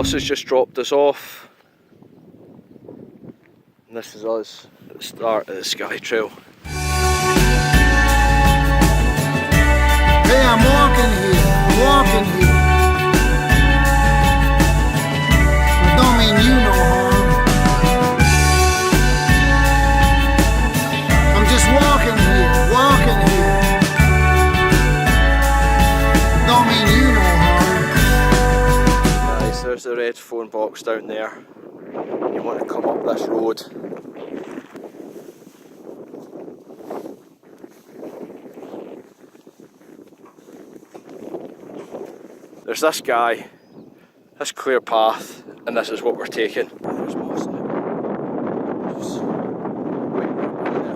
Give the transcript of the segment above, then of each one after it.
bus has just dropped us off. And this is us at the start of the Skye Trail. Hey, I'm walking here, But don't mean you no harm. I'm just walking here. Don't mean you no harm. Guys, there's the red Phonebox down there. You want to come up this road. There's this guy, this clear path, and this is what we're taking. There's moss in it. Just wait there.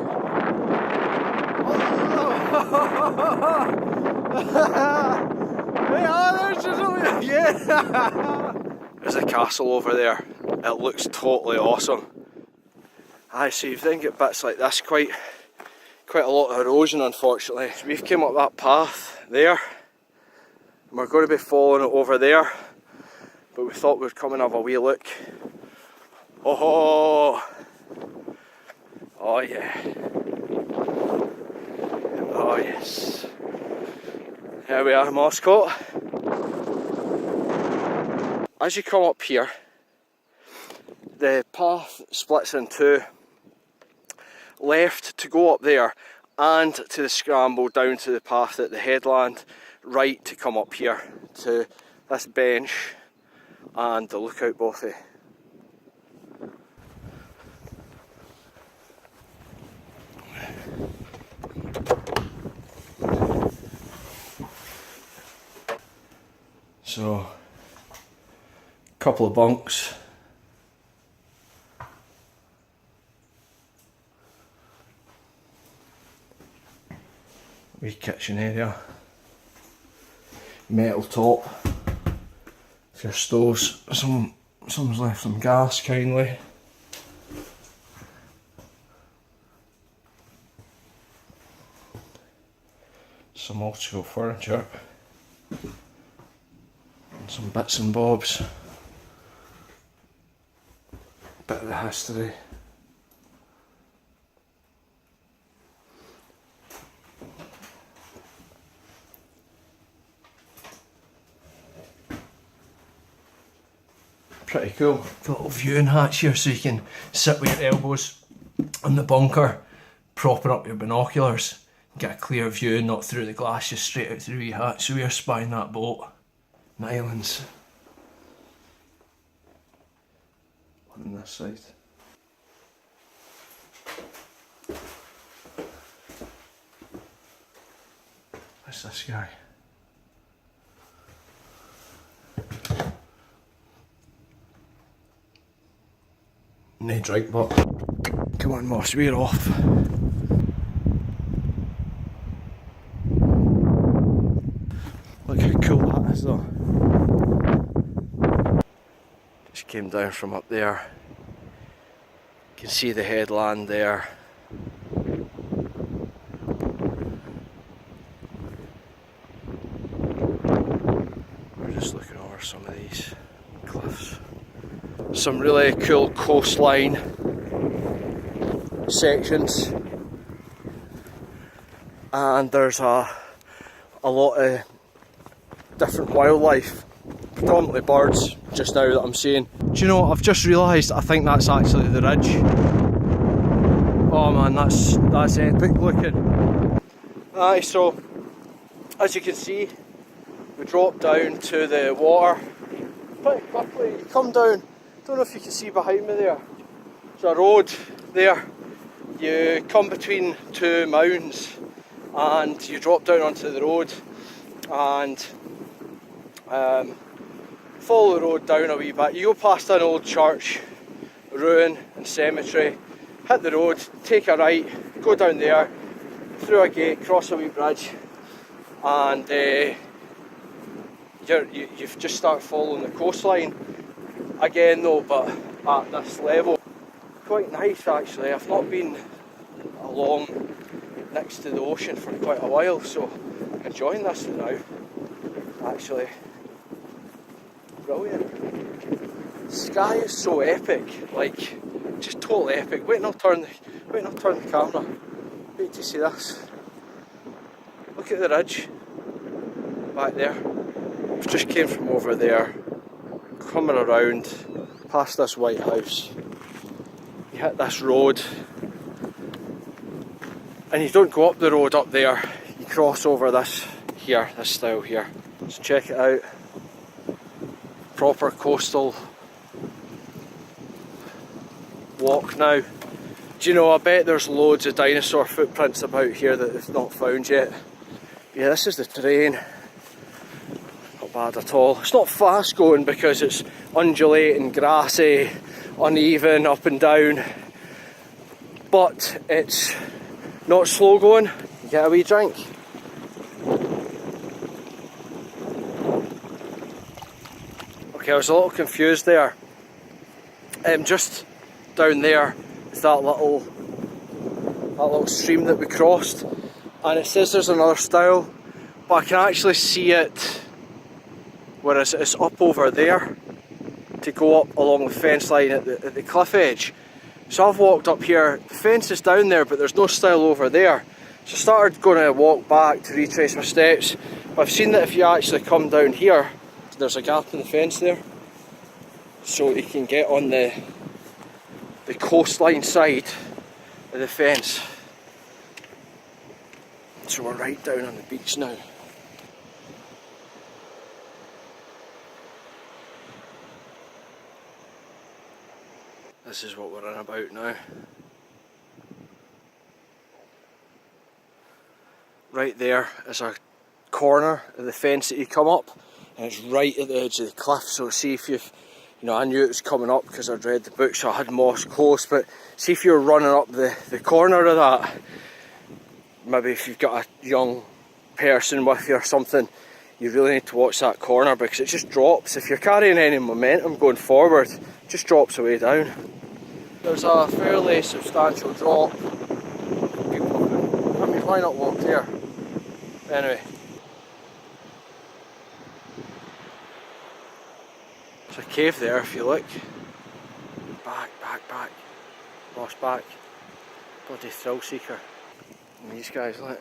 There's a castle over there. It looks totally awesome. Aye, so you then get bits like this, quite a lot of erosion unfortunately. So we've came up that path there. We're going to be following it over there, but we thought we'd come and have a wee look. Oh yeah. Oh yes. Here we are, Moscow. As you come up here, the path splits in two. Left to go up there and to the scramble down to the path at the headland. Right to come up here to this bench and the lookout bothy. So, couple of bunks. Wee kitchen area. Metal top for your stoves. Someone's left some gas kindly. Some old school furniture. And some bits and bobs. Bit of the history. Pretty cool. Got a little viewing hatch here so you can sit with your elbows on the bunker, propping up your binoculars, get a clear view, not through the glass, just straight out through the hatch. So we are spying that boat in the islands. One on this side. What's this guy? No drink, but come on, Moss, we're off. Look how cool that is, though. Just came down from up there. You can see the headland there. We're just looking over some of these cliffs. Some really cool coastline sections, and there's a lot of different wildlife, predominantly birds just now that I'm seeing. Do you know what, I've just realised I think that's actually the ridge. Oh man, that's epic looking. Aye, so as you can see, we drop down to the water pretty quickly. You come down, don't know if you can see behind me there, there's a road there. You come between two mounds and you drop down onto the road and follow the road down a wee bit. You go past an old church, ruin and cemetery, hit the road, take a right, go down there, through a gate, cross a wee bridge, and you've just start following the coastline again though, but at this level. Quite nice actually. I've not been along next to the ocean for quite a while, so enjoying this now actually. brilliant. Skye is so epic, like just totally epic. Wait and I'll turn the camera. Wait to see this. Look at the ridge back there. We've just came from over there, coming around past this white house. You hit this road, and you don't go up the road up there. You cross over this stile here. So check it out. Proper coastal walk now. Do you know, I bet there's loads of dinosaur footprints about here that they've not found yet. Yeah, this is the terrain. Not bad at all. It's not fast going because it's undulating, grassy, uneven, up and down. But it's not slow going. You get a wee drink. Okay, I was a little confused there. Just down there is that little stream that we crossed, and it says there's another stile, but I can actually see it, whereas it's up over there to go up along the fence line at the cliff edge. So I've walked up here, the fence is down there, but there's no stile over there. So I started going to walk back to retrace my steps, but I've seen that if you actually come down here, there's a gap in the fence there, so you can get on the coastline side of the fence. So we're right down on the beach now. This is what we're in about now. Right there is a corner of the fence that you come up, and it's right at the edge of the cliff. So see if you've, I knew it was coming up because I'd read the book, so I had moss close, but see if you're running up the corner of that, maybe if you've got a young person with you or something, you really need to watch that corner because it just drops. If you're carrying any momentum going forward, it just drops away down. There's a fairly substantial drop. Why not walk there? Anyway. There's a cave there if you look. Back. Lost back. Bloody thrill seeker. And these guys, look.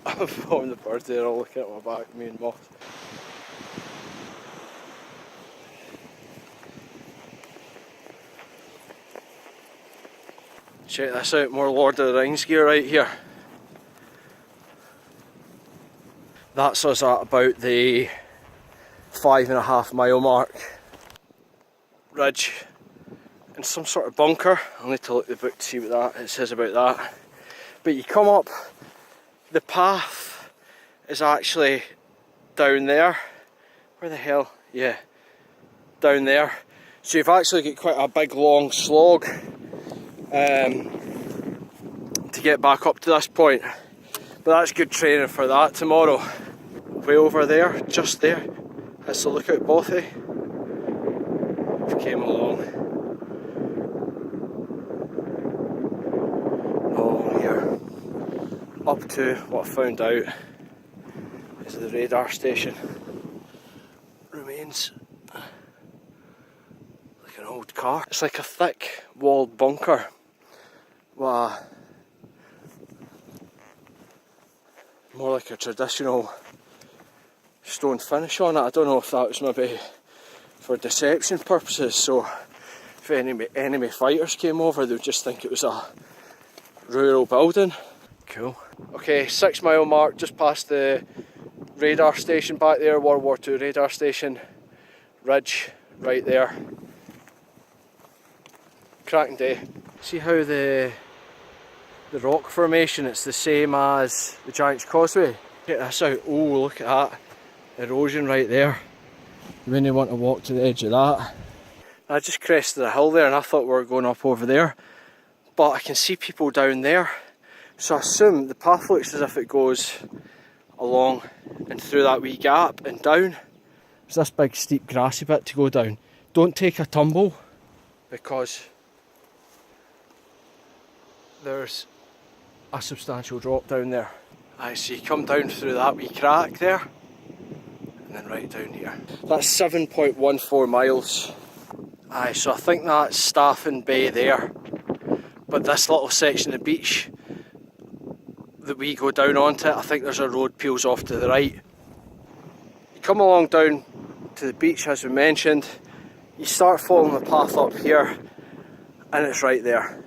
I'm following the birds there, all looking at my back, me and moth. Check this out, more Lord of the Rings gear right here. That's us at about the 5.5 mile mark. Ridge and some sort of bunker. I'll need to look at the book to see what it says about that. But you come up, the path is actually down there. Where the hell? Yeah, down there. So you've actually got quite a big long slog to get back up to this point. But that's good training for that tomorrow. Way over there, just there, that's the lookout bothy. We came along. Oh, here. Up to what I found out is the radar station. Remains like an old car. It's like a thick walled bunker. Wow. More like a traditional stone finish on it. I don't know if that was maybe for deception purposes, so if enemy fighters came over, they would just think it was a rural building. Cool. Okay, 6 mile mark, just past the radar station back there, World War II radar station. Ridge right there. Cracking day. See how the rock formation, it's the same as the Giant's Causeway. Check this out. Oh, look at that. Erosion right there. You wouldn't want to walk to the edge of that. I just crested a hill there and I thought we were going up over there, but I can see people down there, so I assume the path looks as if it goes along and through that wee gap and down. There's this big steep grassy bit to go down. Don't take a tumble because there's a substantial drop down there. Aye, so you come down through that wee crack there, and then right down here. That's 7.14 miles. Aye, so I think that's Staffin Bay there. But this little section of beach that we go down onto, I think there's a road peels off to the right. You come along down to the beach as we mentioned, you start following the path up here, and it's right there.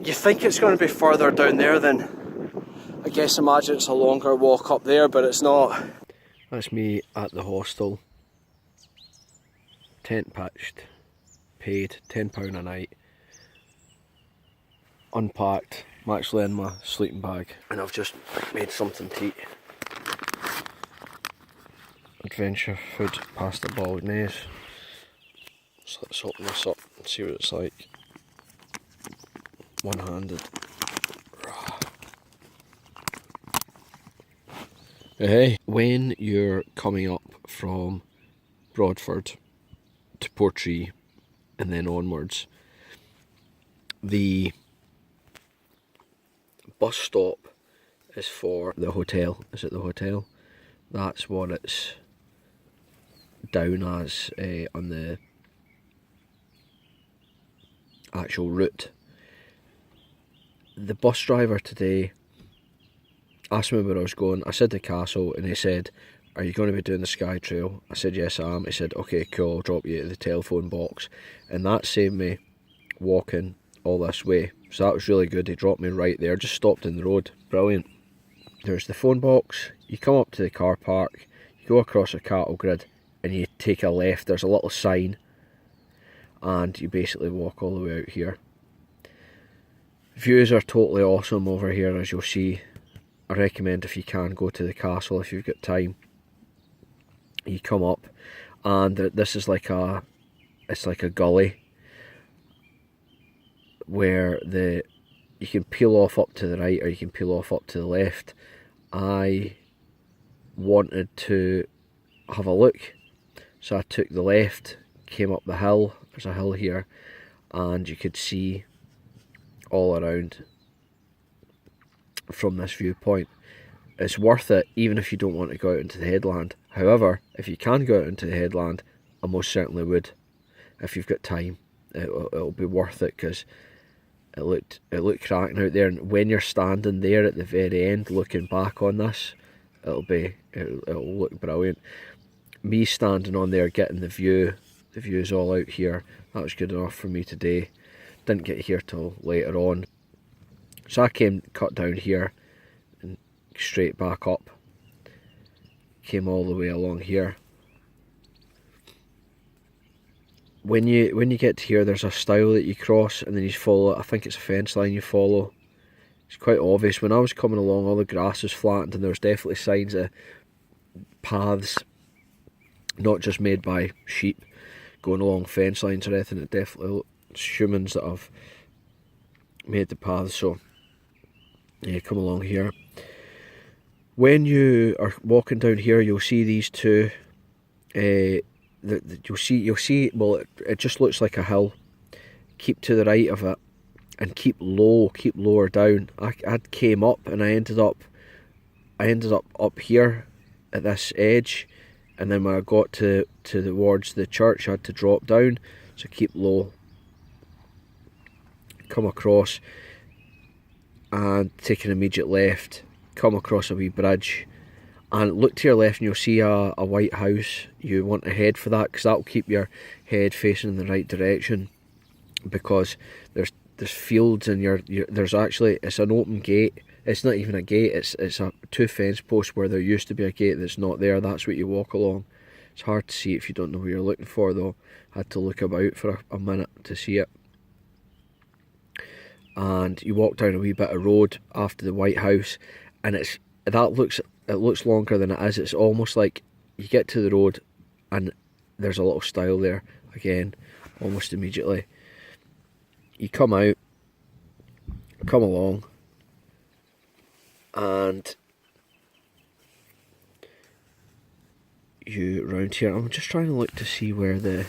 You think it's going to be further down there then, I guess imagine it's a longer walk up there, but it's not. That's me at the hostel. Tent pitched, paid £10 a night, unpacked. I'm actually in my sleeping bag, and I've just made something to eat. Adventure food, pasta bolognese. So let's open this up and see what it's like. One-handed. Hey, when you're coming up from Broadford to Portree and then onwards, the bus stop is for the hotel. Is it the hotel? That's what it's down as on the actual route. The bus driver today asked me where I was going. I said the castle, and he said, "Are you going to be doing the Skye Trail?" I said, "Yes, I am." He said, "Okay, cool, I'll drop you at the telephone box." And that saved me walking all this way. So that was really good. He dropped me right there, just stopped in the road. Brilliant. There's the Phonebox. You come up to the car park, you go across a cattle grid, and you take a left. There's a little sign, and you basically walk all the way out here. Views are totally awesome over here, as you'll see. I recommend, if you can, go to the castle if you've got time. You come up, and this is like a gully where you can peel off up to the right, or you can peel off up to the left. I wanted to have a look, so I took the left, came up the hill. There's a hill here, and you could see all around from this viewpoint. It's worth it, even if you don't want to go out into the headland. However, if you can go out into the headland, I most certainly would. If you've got time, it'll be worth it, because it looked cracking out there. And when you're standing there at the very end, looking back on this, it'll look brilliant. Me standing on there, getting the view's all out here. That was good enough for me today. Didn't get here till later on. So I cut down here and straight back up. Came all the way along here. When you get to here, there's a stile that you cross, and then you follow it. I think it's a fence line you follow. It's quite obvious. When I was coming along, all the grass was flattened, and there was definitely signs of paths, not just made by sheep going along fence lines or anything. It definitely humans that have made the paths. So yeah, come along here. When you are walking down here, you'll see these two. You'll see. Well, it just looks like a hill. Keep to the right of it, and keep lower down. I came up, and I ended up up here at this edge, and then when I got towards the church, I had to drop down. So keep low. Come across, and take an immediate left. Come across a wee bridge, and look to your left, and you'll see a white house. You want to head for that, because that'll keep your head facing in the right direction, because there's fields, and there's actually, it's an open gate. It's not even a gate, it's a two fence posts where there used to be a gate that's not there. That's what you walk along. It's hard to see if you don't know what you're looking for, though. I had to look about for a minute to see it. And you walk down a wee bit of road after the white house, and it looks longer than it is. It's almost like you get to the road, and there's a little stile there again, almost immediately. You come out, come along, and you round here. I'm just trying to look to see where that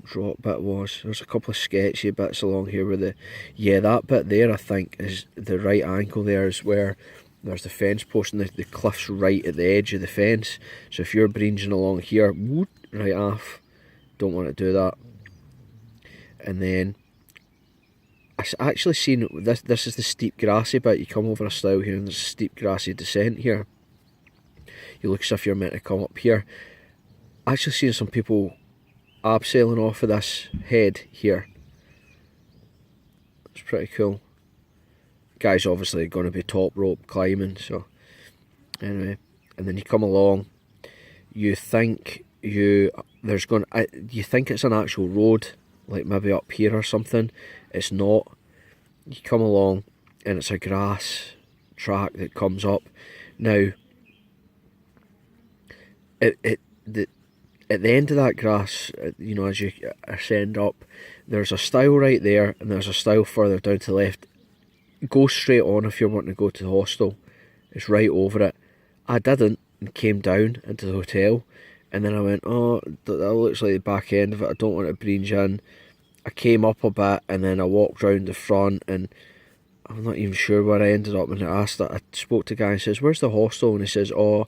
drop bit was. There's a couple of sketchy bits along here where that bit there, I think, is the right angle. There is where there's the fence post, and the cliff's right at the edge of the fence. So if you're breaching along here, whoop, right off, don't want to do that. And then I actually seen this is the steep grassy bit. You come over a stile here and there's a steep grassy descent here. You look as if you're meant to come up here. I actually seen some people abseiling off of this head here. It's pretty cool. Guy's obviously going to be top rope climbing, so anyway. And then you come along, you think you think it's an actual road, like maybe up here or something. It's not. You come along and it's a grass track that comes up. Now at the end of that grass, you know, as you ascend up, there's a stile right there and there's a stile further down to the left. Go straight on if you're wanting to go to the hostel. It's right over it. I didn't, and came down into the hotel, and then I went, oh, that looks like the back end of it, I don't want to breach in. I came up a bit and then I walked round the front, and I'm not even sure where I ended up, and I spoke to the guy and says, where's the hostel? And he says, oh,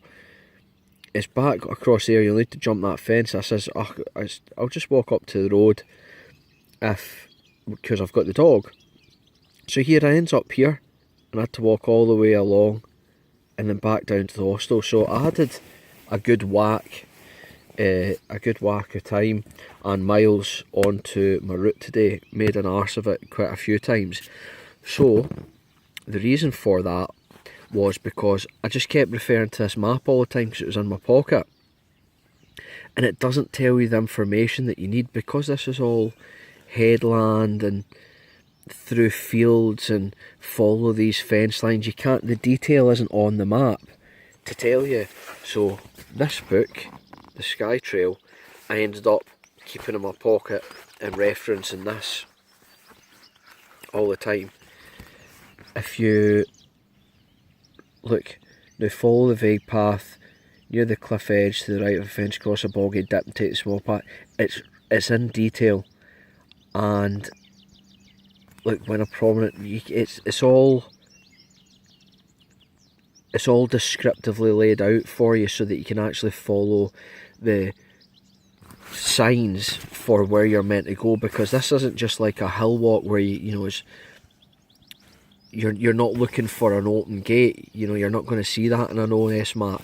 it's back across there, you'll need to jump that fence. I says, oh, I'll just walk up to the road because I've got the dog. So here I ends up here, and I had to walk all the way along and then back down to the hostel. So I added a good whack of time and miles onto my route today. Made an arse of it quite a few times. So the reason for that was because I just kept referring to this map all the time because it was in my pocket, and it doesn't tell you the information that you need, because this is all headland and through fields and follow these fence lines. You can't, the detail isn't on the map to tell you. So this book, the Skye Trail, I ended up keeping in my pocket and referencing this all the time. If you look, now follow the vague path near the cliff edge to the right of a fence, cross a boggy dip and take the small path. It's in detail, and like when a prominent, it's all descriptively laid out for you so that you can actually follow the signs for where you're meant to go, because this isn't just like a hill walk where you're not looking for an open gate. You know, you're not going to see that in an OS map.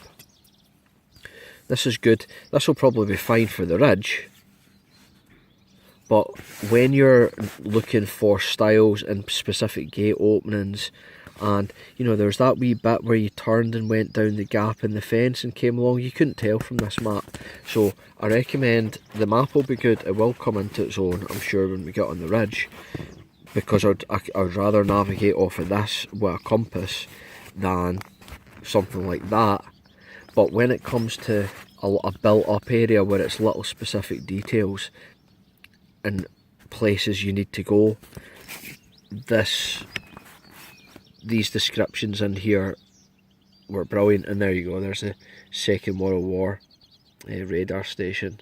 This is good. This will probably be fine for the ridge, but when you're looking for styles and specific gate openings, and you know, there's that wee bit where you turned and went down the gap in the fence and came along, you couldn't tell from this map. So I recommend, the map will be good, it will come into its own, I'm sure, when we get on the ridge, because I'd rather navigate off of this with a compass than something like that. But when it comes to a built up area where it's little specific details and places you need to go, these descriptions in here were brilliant. And there you go, there's the Second World War radar station.